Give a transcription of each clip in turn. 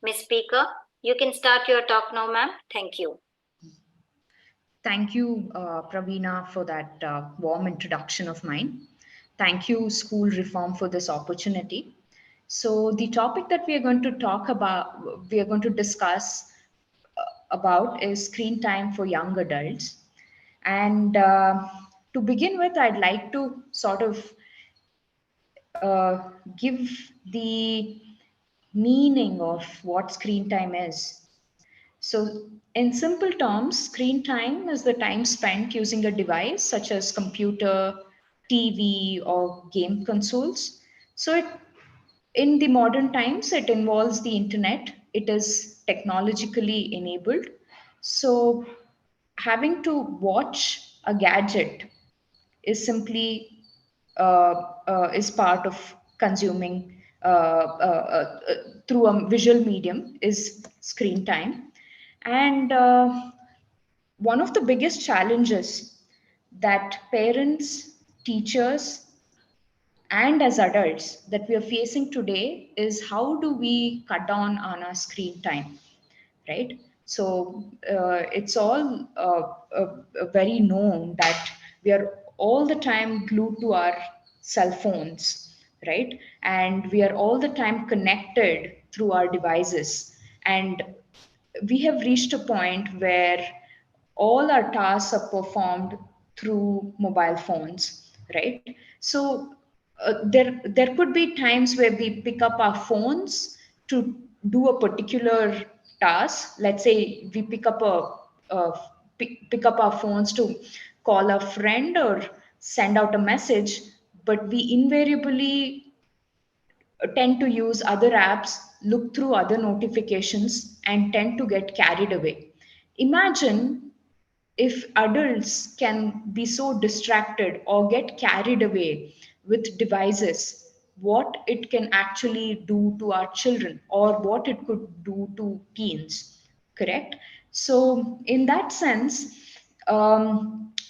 Ms. Speaker, you can start your talk now, ma'am. Thank you. Thank you, Praveena, for that warm introduction of mine. Thank you, School Reform, for this opportunity. So, the topic that we are going to discuss about is screen time for young adults. And to begin with, I'd like to sort of uh, give the meaning of what screen time is. So, in simple terms, screen time is the time spent using a device such as computer, TV, or game consoles. So, in the modern times, it involves the internet. It is technologically enabled. So, having to watch a gadget is simply is part of consuming through a visual medium is screen time. And one of the biggest challenges that parents, teachers, and as adults that we are facing today is how do we cut down on our screen time, right? So it's all very known that we are all the time glued to our cell phones, right? And we are all the time connected through our devices. And we have reached a point where all our tasks are performed through mobile phones, right? So there could be times where we pick up our phones to do a particular task. Let's say we pick up our phones to call a friend or send out a message, but we invariably tend to use other apps, look through other notifications, and tend to get carried away. Imagine if adults can be so distracted or get carried away with devices, what it can actually do to our children or what it could do to teens, correct? So, in that sense,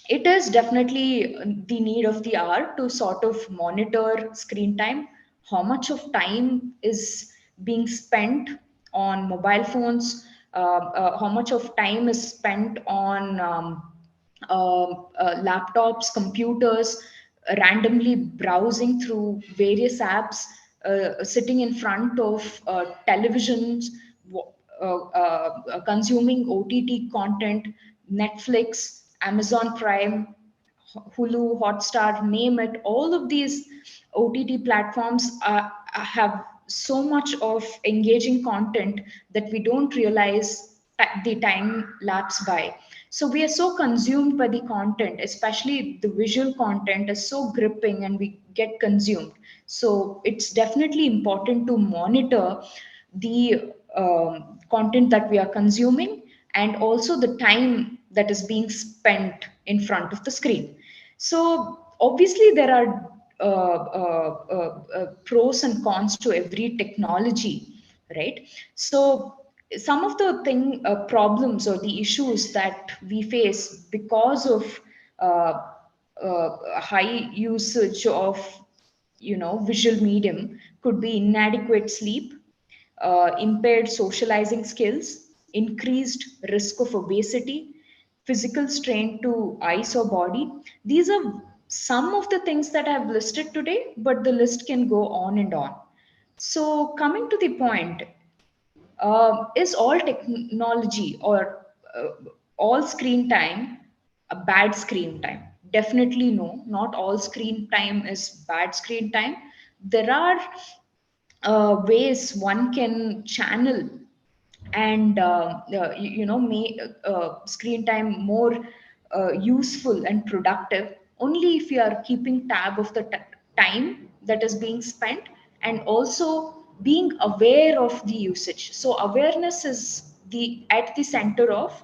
it is definitely the need of the hour to sort of monitor screen time, how much of time is being spent on mobile phones, how much of time is spent on laptops, computers, randomly browsing through various apps, sitting in front of televisions, consuming OTT content, Netflix, Amazon Prime, Hulu, Hotstar, name it. All of these OTT platforms have so much of engaging content that we don't realize the time lapse by. So we are so consumed by the content, especially the visual content is so gripping and we get consumed. So it's definitely important to monitor the content that we are consuming and also the time that is being spent in front of the screen. So obviously there are pros and cons to every technology, right? So some of the problems or the issues that we face because of uh, high usage of visual medium could be inadequate sleep, impaired socializing skills, increased risk of obesity, physical strain to eyes or body. These are some of the things that I've listed today, but the list can go on and on. So, coming to the point, is all technology or uh, all screen time a bad screen time? Definitely no, not all screen time is bad screen time. There are ways one can channel and make screen time more useful and productive only if you are keeping tab of the time that is being spent and also being aware of the usage. So awareness is the at the center of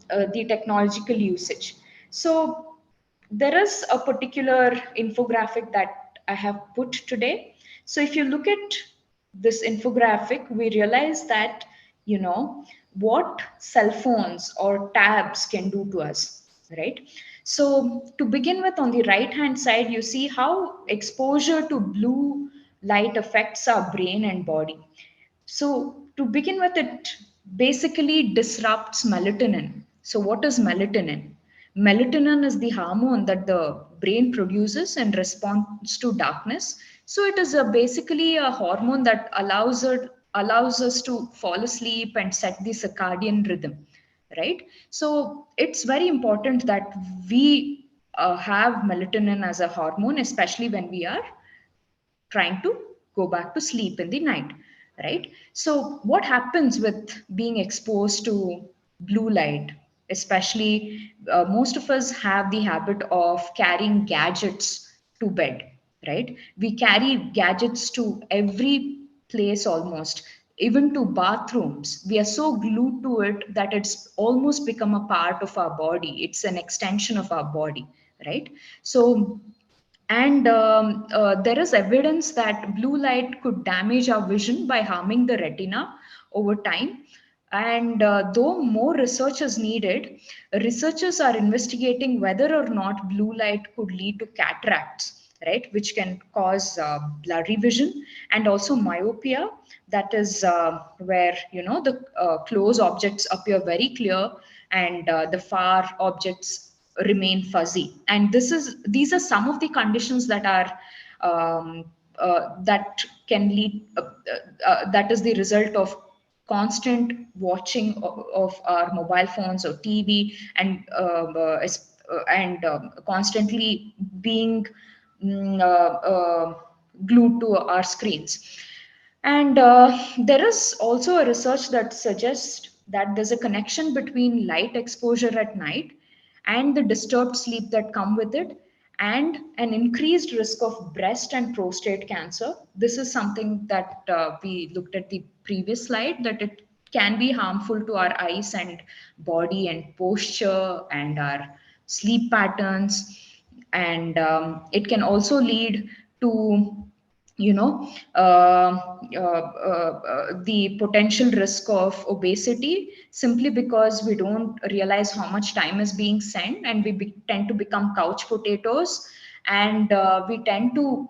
the technological usage. So there is a particular infographic that I have put today. So if you look at this infographic, we realize that, you know, what cell phones or tabs can do to us, right? So to begin with, on the right hand side, you see how exposure to blue light affects our brain and body. So To begin with, it basically disrupts melatonin. So, what is melatonin? Melatonin is the hormone that the brain produces in response to darkness. So, it is basically a hormone that allows us to fall asleep and set the circadian rhythm, right? So, it's very important that we have melatonin as a hormone, especially when we are trying to go back to sleep in the night, right? So what happens with being exposed to blue light, especially most of us have the habit of carrying gadgets to bed, right? We carry gadgets to every place almost, even to bathrooms. We are so glued to it that it's almost become a part of our body. It's an extension of our body, right? So and there is evidence that blue light could damage our vision by harming the retina over time. And though more research is needed, researchers are investigating whether or not blue light could lead to cataracts, right, which can cause blurry vision, and also myopia. That is where the close objects appear very clear, and the far objects remain fuzzy. And these are some of the conditions that are that can lead that is the result of constant watching of our mobile phones or TV, and constantly being glued to our screens. And there is also a research that suggests that there's a connection between light exposure at night and the disturbed sleep that come with it, and an increased risk of breast and prostate cancer. This is something that we looked at the previous slide, that it can be harmful to our eyes and body and posture and our sleep patterns. And it can also lead to the potential risk of obesity, simply because we don't realize how much time is being sent, and we tend to become couch potatoes, and we tend to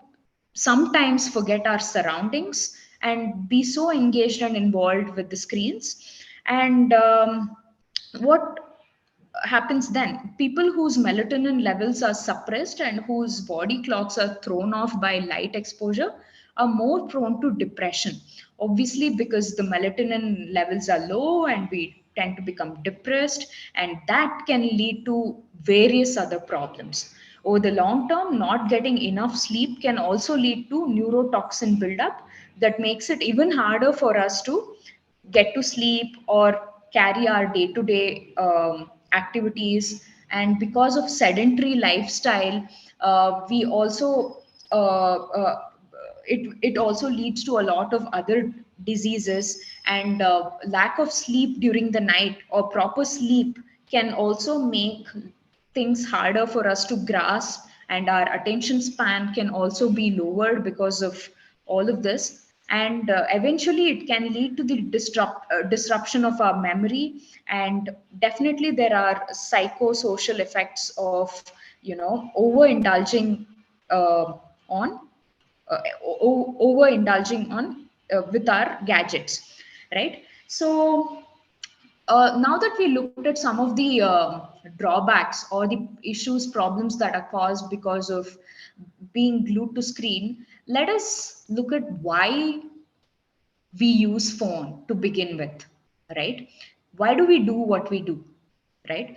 sometimes forget our surroundings and be so engaged and involved with the screens. And what happens then? People whose melatonin levels are suppressed and whose body clocks are thrown off by light exposure are more prone to depression. Obviously, because the melatonin levels are low and we tend to become depressed, and that can lead to various other problems. Over the long term, not getting enough sleep can also lead to neurotoxin buildup that makes it even harder for us to get to sleep or carry our day to day activities. And because of sedentary lifestyle, we also it also leads to a lot of other diseases. And lack of sleep during the night or proper sleep can also make things harder for us to grasp, and our attention span can also be lowered because of all of this. And eventually it can lead to the disruption of our memory. And definitely there are psychosocial effects of overindulging on overindulging on with our gadgets, right? So now that we looked at some of the drawbacks or the issues, problems that are caused because of being glued to screen, let us look at why we use phone to begin with, right? Why do we do what we do, right?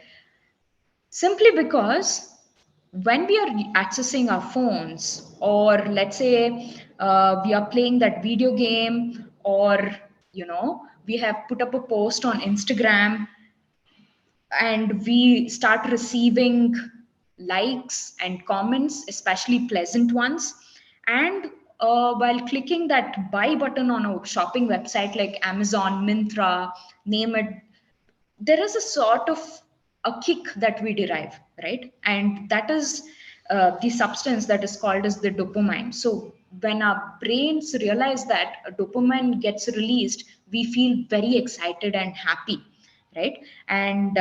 Simply because when we are accessing our phones, or let's say we are playing that video game, or we have put up a post on Instagram, and we start receiving likes and comments, especially pleasant ones. And while clicking that buy button on a shopping website like Amazon, Mintra, name it, there is a sort of a kick that we derive, right? And that is the substance that is called as the dopamine. So when our brains realize that a dopamine gets released, we feel very excited and happy, right? And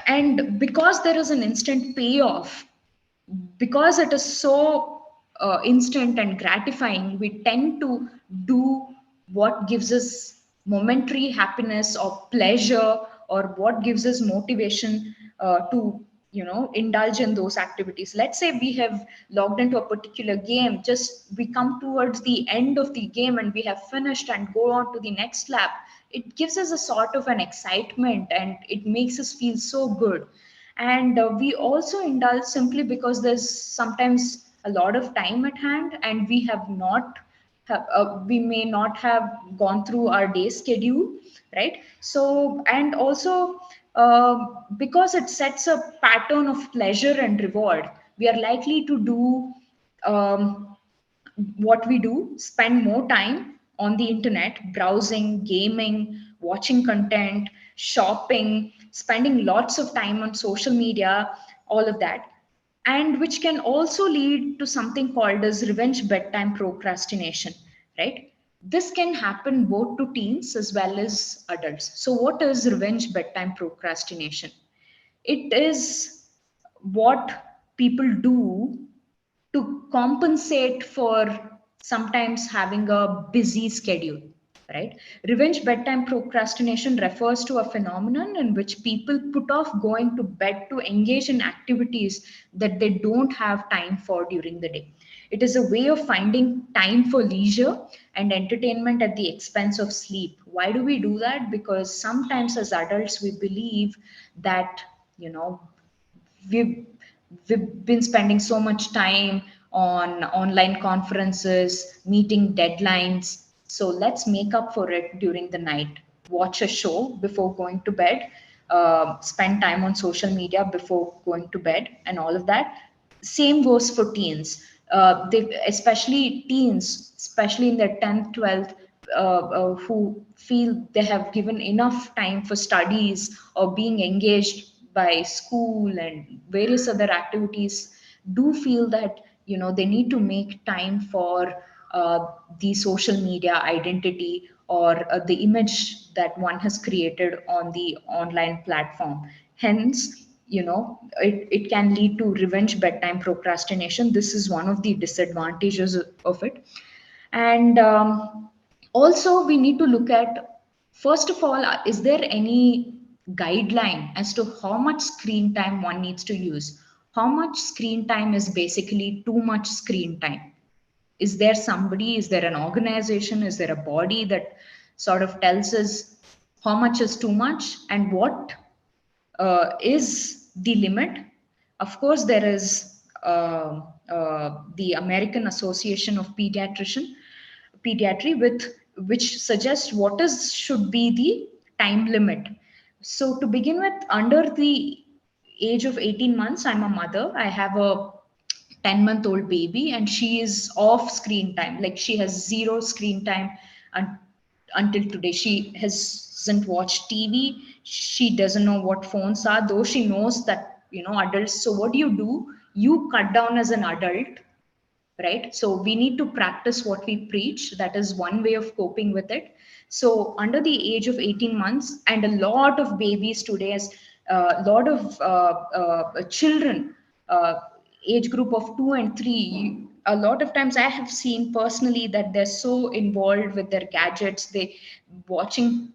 and because there is an instant payoff, because it is so instant and gratifying, we tend to do what gives us momentary happiness or pleasure, or what gives us motivation to indulge in those activities. Let's say we have logged into a particular game, just we come towards the end of the game and we have finished and go on to the next lap. It gives us a sort of an excitement and it makes us feel so good. And we also indulge simply because there's sometimes a lot of time at hand and we may not have gone through our day schedule, right? So, and also because it sets a pattern of pleasure and reward, we are likely to do um, what we do, spend more time on the internet, browsing, gaming, watching content, shopping, spending lots of time on social media, all of that. And which can also lead to something called as revenge bedtime procrastination, right? This can happen both to teens as well as adults. So what is revenge bedtime procrastination? It is what people do to compensate for sometimes having a busy schedule, right? Revenge bedtime procrastination refers to a phenomenon in which people put off going to bed to engage in activities that they don't have time for during the day. It is a way of finding time for leisure and entertainment at the expense of sleep. Why do we do that? Because sometimes as adults we believe that, you know, we've we've been spending so much time on online conferences, meeting deadlines. So let's make up for it during the night. Watch a show before going to bed, spend time on social media before going to bed, and all of that. Same goes for teens. Especially teens, especially in their 10th, 12th, who feel they have given enough time for studies or being engaged by school and various other activities, do feel that they need to make time for the social media identity or the image that one has created on the online platform. Hence, it can lead to revenge bedtime procrastination. This is one of the disadvantages of it. And also, we need to look at, first of all, is there any guideline as to how much screen time one needs to use? How much screen time is basically too much screen time? Is there somebody, is there an organization, is there a body that sort of tells us how much is too much and what is the limit? Of course, there is the American Association of Pediatry, with which suggests what is should be the time limit. So to begin with, under the age of 18 months, I'm a mother. I have a 10-month-old baby and she is off screen time. Like she has zero screen time un- until today. She hasn't watched TV. She doesn't know what phones are, though she knows that, adults. So what do? You cut down as an adult, right? So we need to practice what we preach. That is one way of coping with it. So under the age of 18 months, and a lot of babies today, as a lot of children, age group of 2 and 3, a lot of times I have seen personally that they're so involved with their gadgets, they watching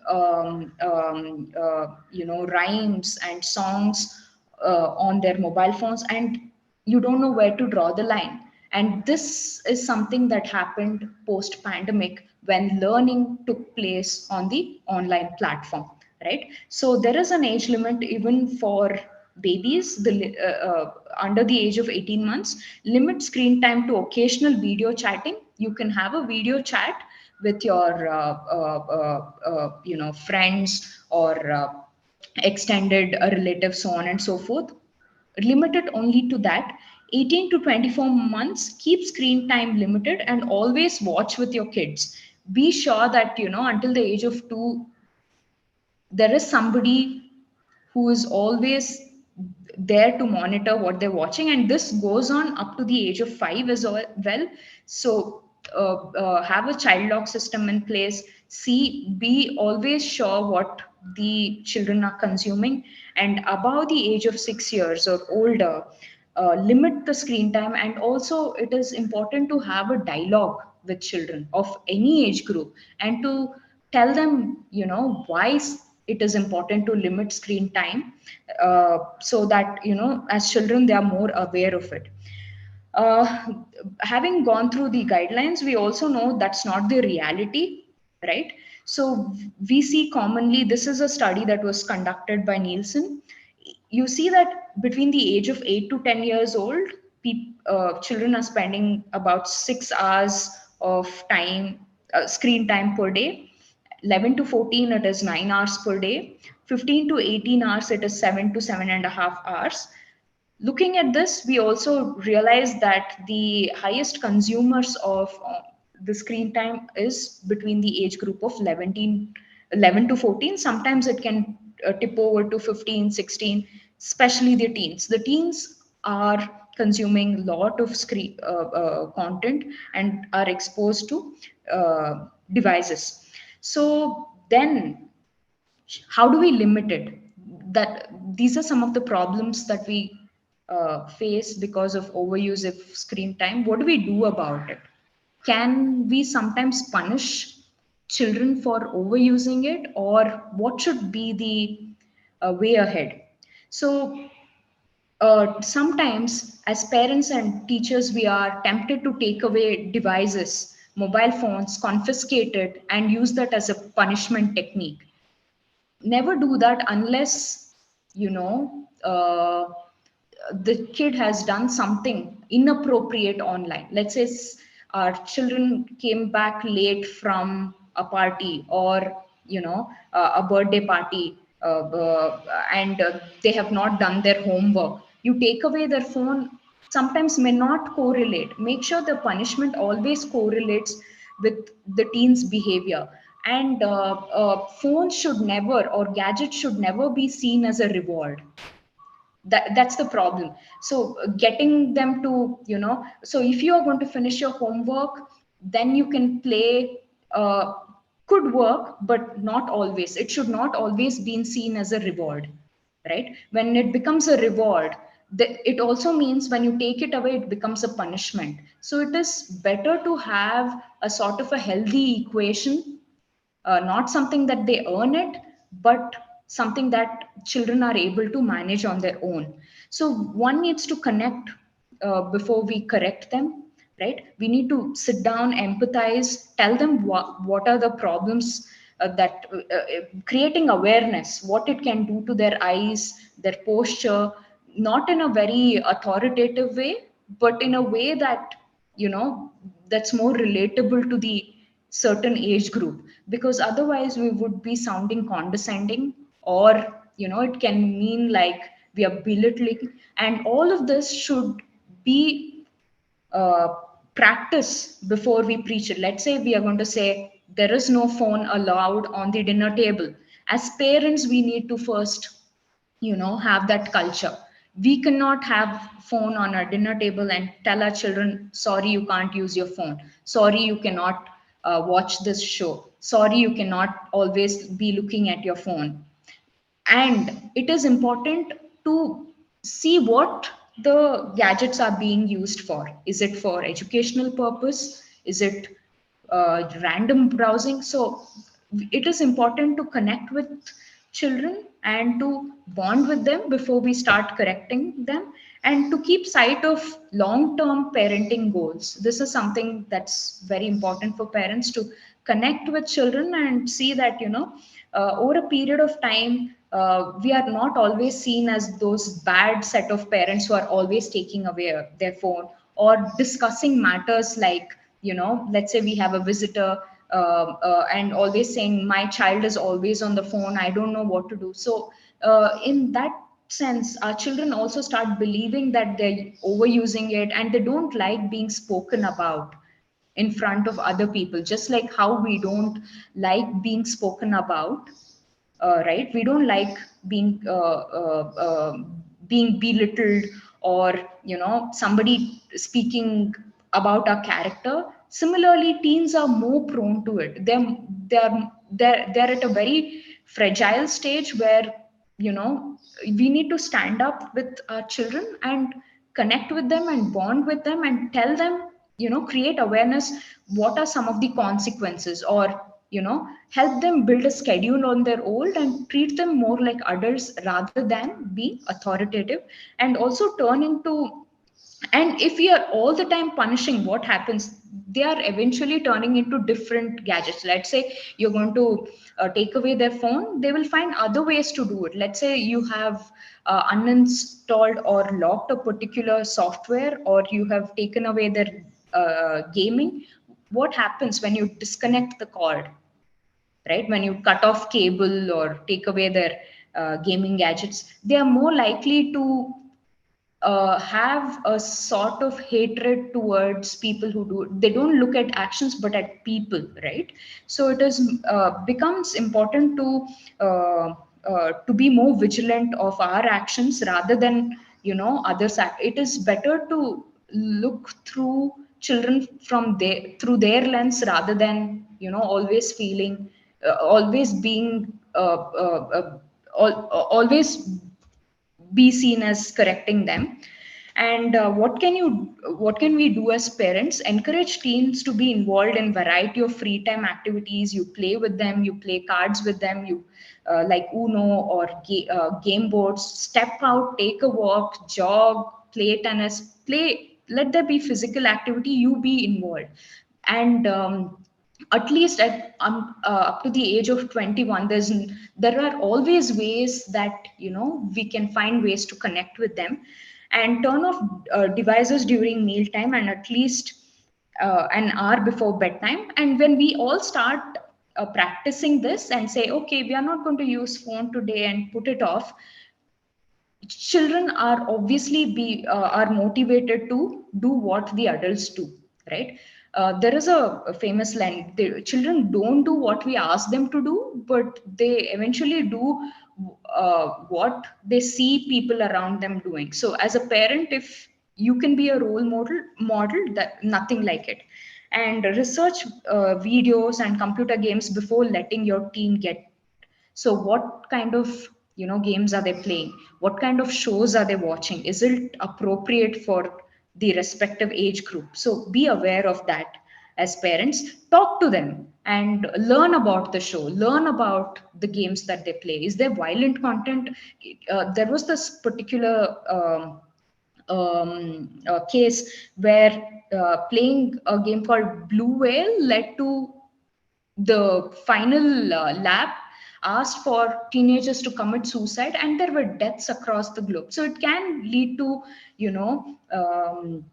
rhymes and songs on their mobile phones, and you don't know where to draw the line. And this is something that happened post pandemic when learning took place on the online platform, right? So there is an age limit even for babies, under the age of 18 months. Limit screen time to occasional video chatting. You can have a video chat with your friends or extended relatives, so on and so forth. Limited only to that. 18 to 24 months, keep screen time limited and always watch with your kids. Be sure that until the age of 2 there is somebody who is always there to monitor what they're watching, and this goes on up to the age of 5 as well. So have a child lock system in place. Be always sure what the children are consuming, and above the age of 6 years or older, limit the screen time. And also it is important to have a dialogue with children of any age group, and to tell them, why it is important to limit screen time, so that, as children, they are more aware of it. uh, Having gone through the guidelines, we also know that's not the reality, right? So we see commonly, this is a study that was conducted by Nielsen. You see that between the age of 8 to 10 years old, children are spending about 6 hours of time, screen time per day. 11 to 14, it is 9 hours per day. 15 to 18 hours, it is 7 to 7.5 hours. Looking at this, we also realize that the highest consumers of the screen time is between the age group of 11 to 14. Sometimes it can tip over to 15, 16, especially the teens. The teens are consuming a lot of screen content and are exposed to uh, devices. So then, how do we limit it? That these are some of the problems that we face because of overuse of screen time. What do we do about it? Can we sometimes punish children for overusing it, or what should be the way ahead? So sometimes, as parents and teachers, we are tempted to take away devices, mobile phones, confiscate it, and use that as a punishment technique. Never do that unless, you know uh, the kid has done something inappropriate online. Let's say our children came back late from a party, or a birthday party, and they have not done their homework. You take away their phone, sometimes may not correlate. Make sure the punishment always correlates with the teen's behavior. And phones should never, or gadgets should never be seen as a reward. That's the problem. So getting them to, so if you are going to finish your homework, then you can play. Could work, but not always. It should not always be seen as a reward, right? When it becomes a reward, it also means when you take it away, it becomes a punishment. So it is better to have a sort of a healthy equation, not something that they earn it, but something that children are able to manage on their own. So one needs to connect before we correct them, right? We need to sit down, empathize, tell them what are the problems, that creating awareness, what it can do to their eyes, their posture, not in a very authoritative way, but in a way that, you know, that's more relatable to the certain age group. Because otherwise we would be sounding condescending, or it can mean like we are belittling. And all of this should be uh, practice before we preach it. Let's say we are going to say there is no phone allowed on the dinner table. As parents, we need to first, have that culture. We cannot have phone on our dinner table and tell our children, sorry, you can't use your phone. Sorry, you cannot watch this show. Sorry, you cannot always be looking at your phone. And it is important to see what the gadgets are being used for. Is it for educational purpose? Is it random browsing? So it is important to connect with children and to bond with them before we start correcting them, and to keep sight of long term parenting goals. This is something that's very important for parents, to connect with children and see that, over a period of time, we are not always seen as those bad set of parents who are always taking away their phone, or discussing matters like, let's say we have a visitor, and always saying, my child is always on the phone, I don't know what to do. So in that sense, our children also start believing that they're overusing it, and they don't like being spoken about in front of other people, just like how we don't like being spoken about, right? We don't like being belittled, or somebody speaking about our character. Similarly, teens are more prone to it. They're they're at a very fragile stage where, we need to stand up with our children and connect with them and bond with them and tell them create awareness. What are some of the consequences, or help them build a schedule on their own and treat them more like adults rather than being authoritative. And also turn into, and if we are all the time punishing, what happens? They are eventually turning into different gadgets. Let's say you're going to take away their phone, they will find other ways to do it. Let's say you have uninstalled or locked a particular software, or you have taken away their gaming. What happens when you disconnect the cord, right? When you cut off cable or take away their gaming gadgets, they are more likely to have a sort of hatred towards people who do. They don't look at actions but at people, right? So it is becomes important to be more vigilant of our actions rather than others act. It is better to look through children from their through their lens rather than always feeling always being always be seen as correcting them. And what can we do as parents? Encourage teens to be involved in variety of free time activities. You play with them, you play cards with them, you like Uno or game boards. Step out, take a walk, jog, play tennis, play. Let there be physical activity, you be involved. And at least up to the age of 21, there are always ways that we can find ways to connect with them. And turn off devices during mealtime, and at least an hour before bedtime. And when we all start practicing this and say, okay, we are not going to use phone today, and put it off, children are obviously be are motivated to do what the adults do, right? There is a famous line: the children don't do what we ask them to do, but they eventually do what they see people around them doing. So as a parent, if you can be a role model, that nothing like it. And research videos and computer games before letting your teen get. So what kind of games are they playing? What kind of shows are they watching? Is it appropriate for the respective age group? So be aware of that. As parents, talk to them and learn about the show, learn about the games that they play. Is there violent content? There was this particular case where playing a game called Blue Whale led to the final lab asked for teenagers to commit suicide, and there were deaths across the globe. So it can lead to you know um,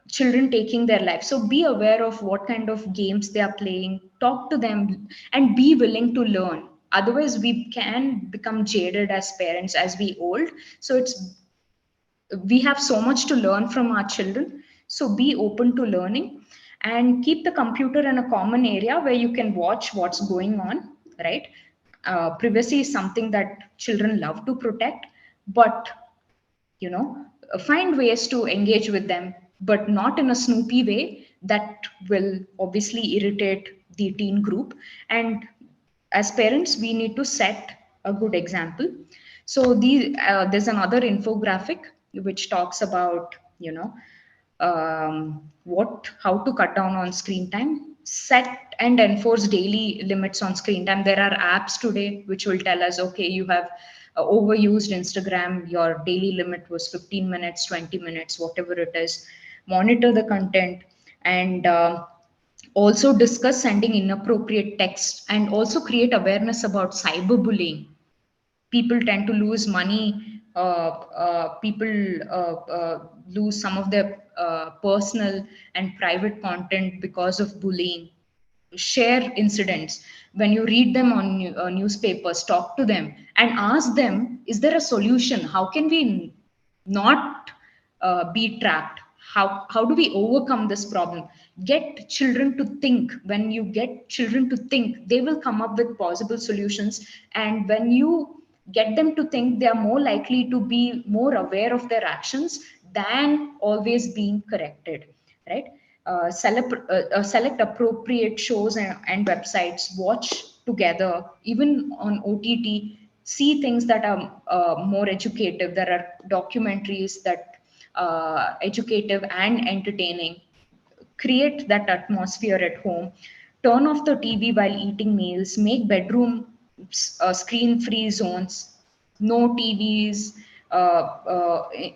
children taking their life. So be aware of what kind of games they are playing, talk to them, and be willing to learn. Otherwise we can become jaded as parents as we old. So it's we have so much to learn from our children. So be open to learning, and keep the computer in a common area where you can watch what's going on, right? Privacy is something that children love to protect, but find ways to engage with them, but not in a snoopy way that will obviously irritate the teen group. And as parents, we need to set a good example. So there's another infographic which talks about what how to cut down on screen time. Set and enforce daily limits on screen time. There are apps today which will tell us, okay, you have overused Instagram, your daily limit was 15 minutes, 20 minutes, whatever it is. Monitor the content. And also discuss sending inappropriate text, and also create awareness about cyberbullying. People tend to lose money. People lose some of their personal and private content because of bullying. Share incidents. When you read them on newspapers, talk to them and ask them, is there a solution? How can we not be trapped? How do we overcome this problem? Get children to think. When you get children to think, they will come up with possible solutions. And when you get them to think, they are more likely to be more aware of their actions than always being corrected, right? Select appropriate shows and websites. Watch together, even on OTT. See things that are more educative. There are documentaries that educative and entertaining. Create that atmosphere at home. Turn off the TV while eating meals. Make bedroom screen-free zones. No TVs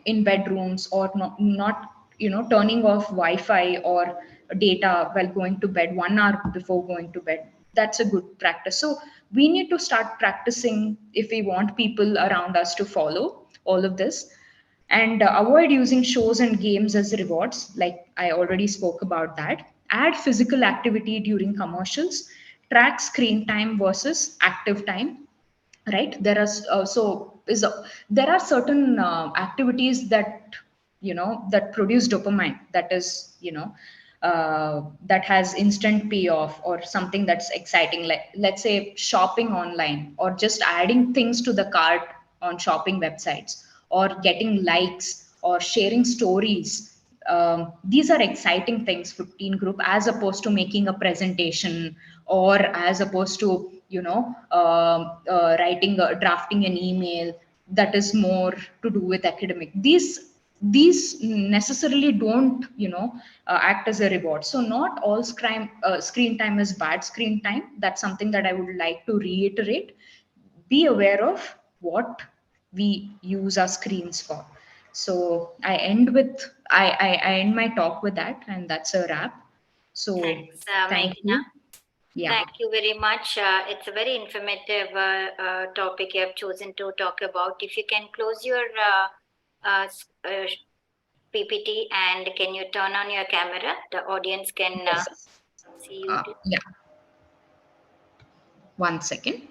in bedrooms, or not turning off Wi-Fi or data while going to bed 1 hour before going to bed. That's a good practice. So we need to start practicing if we want people around us to follow all of this. And avoid using shows and games as rewards, like I already spoke about that. Add physical activity during commercials. Track screen time versus active time, right? There are there are certain activities that that produce dopamine, that is that has instant payoff, or something that's exciting, like let's say shopping online, or just adding things to the cart on shopping websites, or getting likes, or sharing stories. These are exciting things for teen group, as opposed to making a presentation, or as opposed to writing drafting an email that is more to do with academic. These necessarily don't act as a reward. So not all screen time is bad screen time. That's something that I would like to reiterate. Be aware of what we use our screens for. So I end my talk with that, and that's a wrap. So Thanks, thank Meghna. you. Yeah. Thank you very much. It's a very informative topic you have chosen to talk about. If you can close your PPT, and can you turn on your camera? The audience can Yes. see you too. Yeah. 1 second.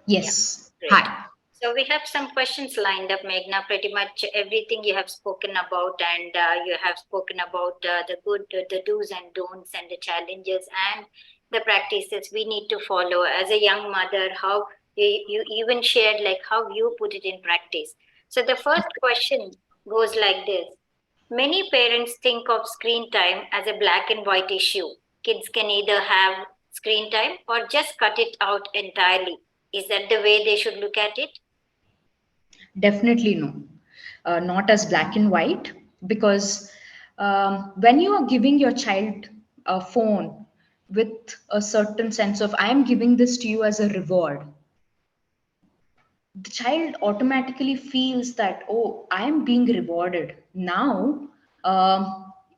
Yeah, Yes. great. Hi. So we have some questions lined up, Meghna. Pretty much everything you have spoken about, and you have spoken about the good, the do's and don'ts, and the challenges, and the practices we need to follow as a young mother. How you even shared like how you put it in practice. So the first question goes like this: many parents think of screen time as a black and white issue. Kids can either have screen time or just cut it out entirely. Is that the way they should look at it? Definitely no. Not as black and white, because when you are giving your child a phone with a certain sense of, I am giving this to you as a reward, the child automatically feels that, oh, I am being rewarded now.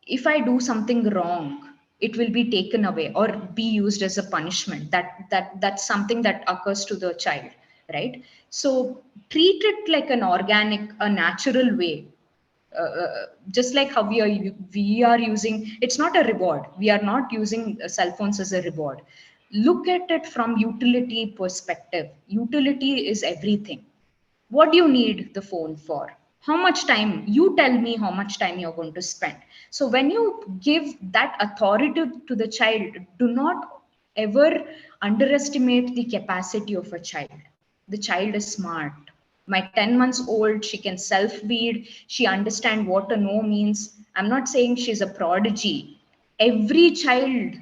If I do something wrong, it will be taken away or be used as a punishment. That's something that occurs to the child, right? So treat it like an organic, a natural way. Just like how we are using, it's not a reward. We are not using cell phones as a reward. Look at it from utility perspective. Utility is everything. What do you need the phone for? How much time? You tell me how much time you're going to spend. So when you give that authority to the child, do not ever underestimate the capacity of a child. The child is smart. My 10 months old, she can self read, she understand what a no means. I'm not saying she's a prodigy. Every child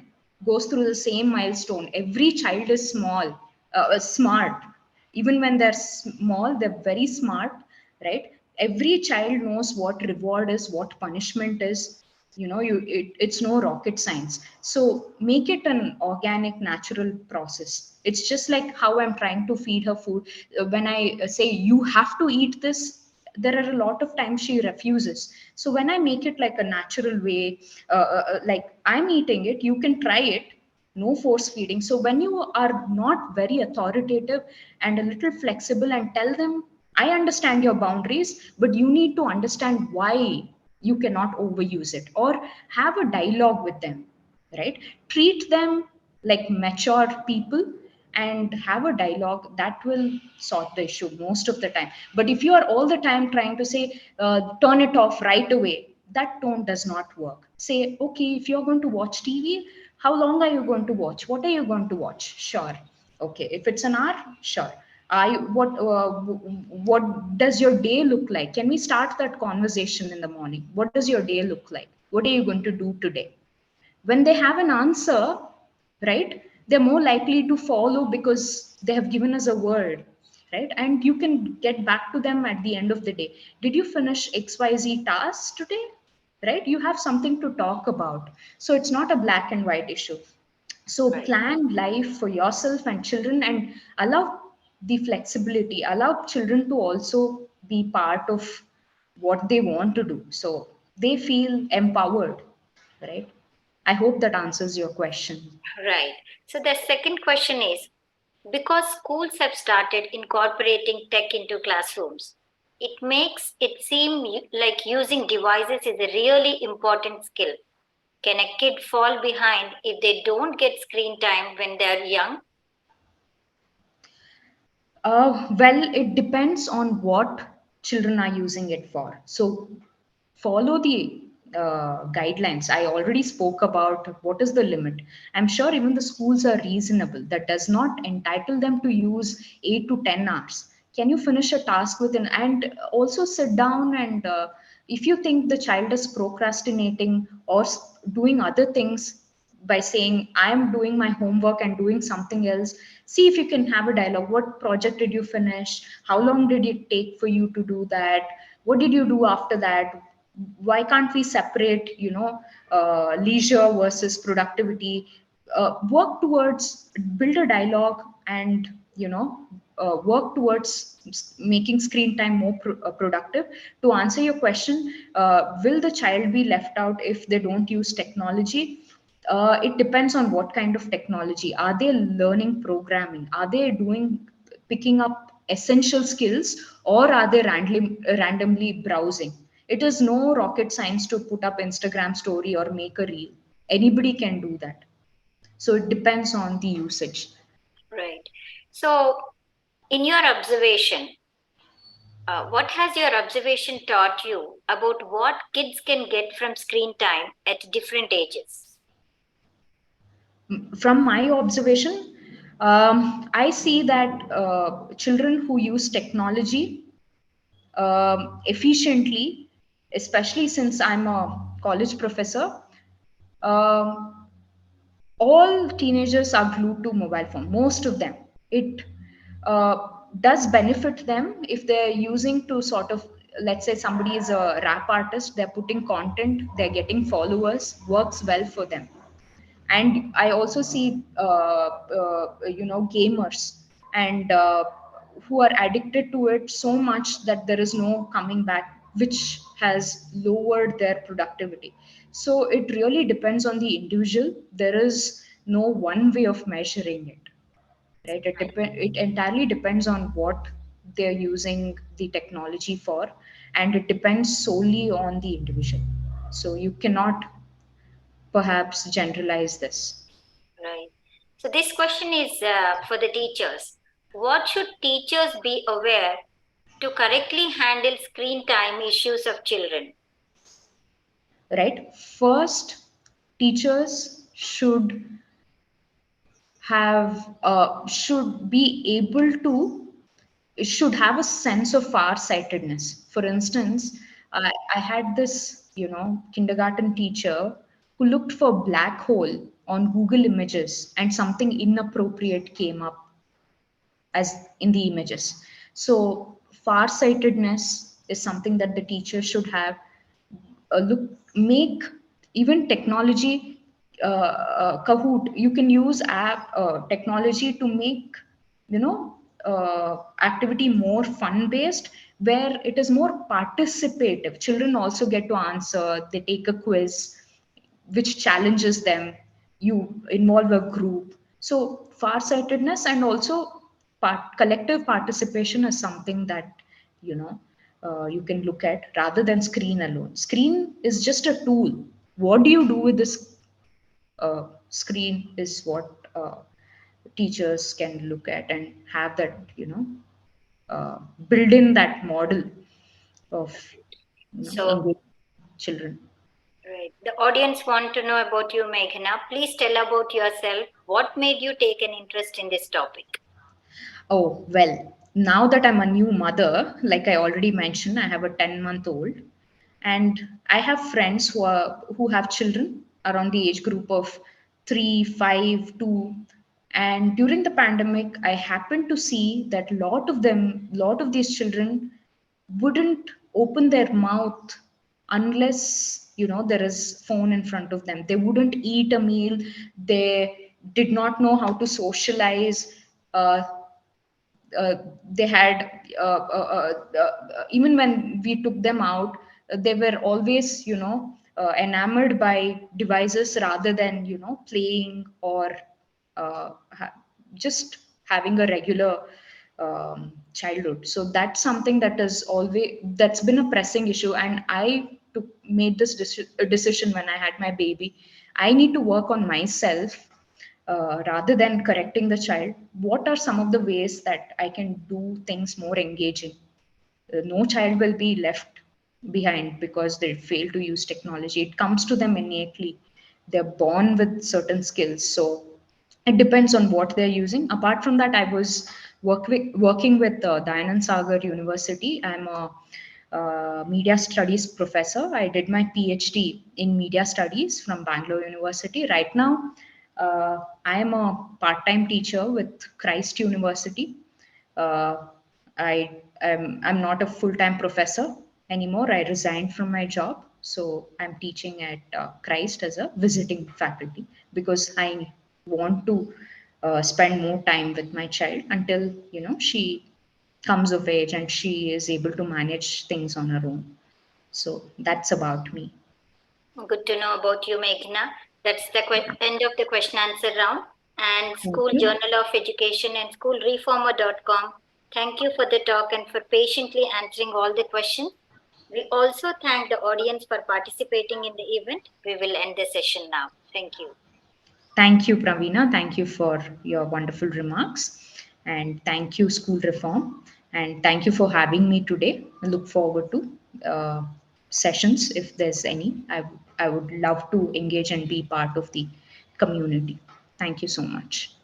goes through the same milestone. Every child is smart. Even when they're small, they're very smart, right? Every child knows what reward is, what punishment is. It's no rocket science. So make it an organic, natural process. It's just like how I'm trying to feed her food. When I say you have to eat this, there are a lot of times she refuses. So when I make it like a natural way, like I'm eating it, you can try it, no force feeding. So when you are not very authoritative and a little flexible, and tell them, I understand your boundaries, but you need to understand why you cannot overuse it, or have a dialogue with them, right? Treat them like mature people and have a dialogue. That will sort the issue most of the time. But if you are all the time trying to say, turn it off right away, that tone does not work. Say, okay, if you're going to watch TV, how long are you going to watch? What are you going to watch? Sure. Okay, if it's an hour, sure. I what does your day look like? Can we start that conversation in the morning? What does your day look like? What are you going to do today? When they have an answer, right? They're more likely to follow because they have given us a word, right? And you can get back to them at the end of the day. Did you finish XYZ tasks today? Right? You have something to talk about. So it's not a black and white issue. So Right. plan life for yourself and children, and allow the flexibility, allow children to also be part of what they want to do. So they feel empowered, right? I hope that answers your question. Right. So the second question is, because schools have started incorporating tech into classrooms, it makes it seem like using devices is a really important skill. Can a kid fall behind if they don't get screen time when they're young? Well, it depends on what children are using it for. So follow the guidelines. I already spoke about what is the limit. I'm sure even the schools are reasonable. That does not entitle them to use 8 to 10 hours. Can you finish a task within, and also sit down and if you think the child is procrastinating or doing other things by saying I'm doing my homework and doing something else, see if you can have a dialogue. What project did you finish? How long did it take for you to do that? What did you do after that? Why can't we separate, leisure versus productivity? Work towards, build a dialogue, and work towards making screen time more productive. To answer your question, will the child be left out if they don't use technology? It depends on what kind of technology. Are they learning programming? Are they doing, picking up essential skills, or are they randomly browsing? It is no rocket science to put up Instagram story or make a reel. Anybody can do that. So it depends on the usage. Right. So, in your observation, what has your observation taught you about what kids can get from screen time at different ages? From my observation, I see that children who use technology efficiently, especially since I'm a college professor, um, all teenagers are glued to mobile phone. Most of them. It does benefit them if they're using to sort of, let's say somebody is a rap artist, they're putting content, they're getting followers, works well for them. And I also see gamers, and who are addicted to it so much that there is no coming back, which has lowered their productivity. So it really depends on the individual. There is no one way of measuring it, right? It entirely depends on what they're using the technology for, and it depends solely on the individual. So you cannot perhaps generalize this. Right. So, this question is for the teachers. What should teachers be aware to correctly handle screen time issues of children? Right? First, teachers should be able to, should have a sense of far-sightedness. For instance, I had this, kindergarten teacher who looked for black hole on Google Images, and something inappropriate came up as in the images. So far-sightedness is something that the teacher should have. Look, make even technology, Kahoot. You can use app technology to make, activity more fun based, where it is more participative. Children also get to answer. They take a quiz which challenges them. You involve a group. So farsightedness and also collective participation is something that, you know you can look at rather than screen alone. Screen is just a tool. What do you do with this screen is what teachers can look at and have that, build in that model of, So, engaging children. right. The audience want to know about you, Meghana. Please tell about yourself. What made you take an interest in this topic? Oh, well, now that I'm a new mother, like I already mentioned, I have a 10-month-old, and I have friends who have children around the age group of 3, 5, 2. And during the pandemic, I happened to see that lot of these children wouldn't open their mouth unless there is phone in front of them. They wouldn't eat a meal. They did not know how to socialize. uh, uh, they had even when we took them out, they were always enamored by devices rather than playing or just having a regular childhood. So that's something that's been a pressing issue, and I made this decision when I had my baby. I need to work on myself rather than correcting the child. What are some of the ways that I can do things more engaging? No child will be left behind because they fail to use technology. It comes to them innately. They're born with certain skills. So it depends on what they're using. Apart from that, I was working with Dayanand Sagar University. I'm a media studies professor. I did my PhD in media studies from Bangalore University. Right now, I am a part-time teacher with Christ University. Uh, I'm not a full-time professor anymore. I resigned from my job, so I'm teaching at Christ as a visiting faculty because I want to spend more time with my child until she comes of age and she is able to manage things on her own. So that's about me. Good to know about you, Meghna. That's the end of the question answer round. And Thank School you. Journal of Education and schoolreformer.com. Thank you for the talk and for patiently answering all the questions. We also thank the audience for participating in the event. We will end the session now. Thank you. Thank you, Pravina. Thank you for your wonderful remarks. And thank you, School Reform. And thank you for having me today. I look forward to sessions if there's any. I would love to engage and be part of the community. Thank you so much.